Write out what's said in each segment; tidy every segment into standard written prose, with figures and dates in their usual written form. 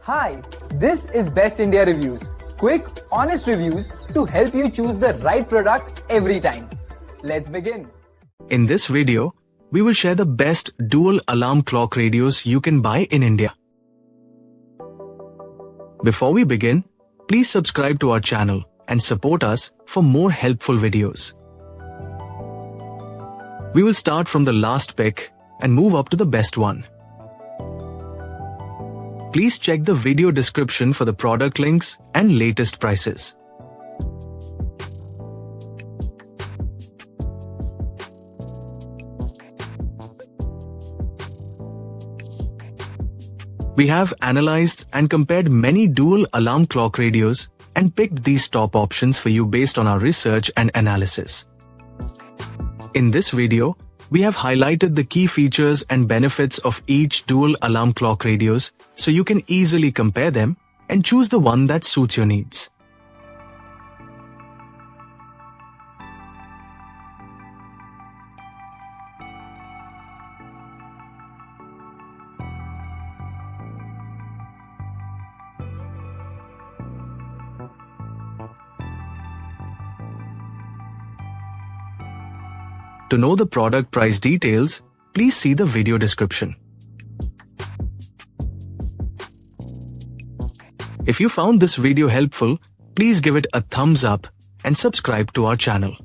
Hi, this is Best India Reviews. Quick, honest reviews to help you choose the right product every time. Let's begin. In this video, we will share the best dual alarm clock radios you can buy in India. Before we begin, please subscribe to our channel and support us for more helpful videos. We will start from the last pick and move up to the best one. Please check the video description for the product links and latest prices. We have analyzed and compared many dual alarm clock radios and picked these top options for you based on our research and analysis. In this video, we have highlighted the key features and benefits of each dual alarm clock radios so you can easily compare them and choose the one that suits your needs. To know the product price details, please see the video description. If you found this video helpful, please give it a thumbs up and subscribe to our channel.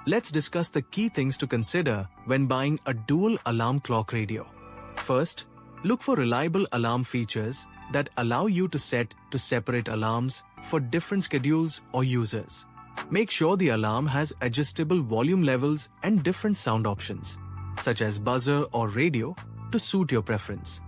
Let's discuss the key things to consider when buying a dual alarm clock radio. First, look for reliable alarm features that allow you to set to separate alarms for different schedules or users. Make sure the alarm has adjustable volume levels and different sound options, such as buzzer or radio, to suit your preference.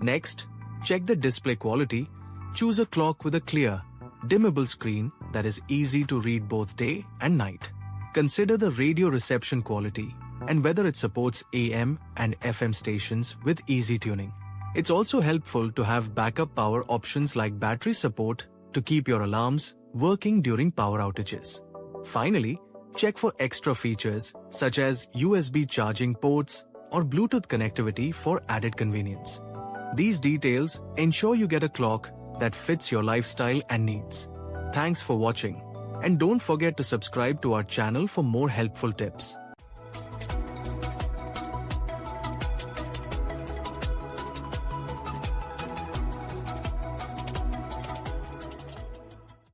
Next, check the display quality. Choose a clock with a clear, dimmable screen that is easy to read both day and night. Consider the radio reception quality and whether it supports AM and FM stations with easy tuning. It's also helpful to have backup power options like battery support to keep your alarms working during power outages. Finally, check for extra features such as USB charging ports or Bluetooth connectivity for added convenience. These details ensure you get a clock that fits your lifestyle and needs. Thanks for watching. And don't forget to subscribe to our channel for more helpful tips.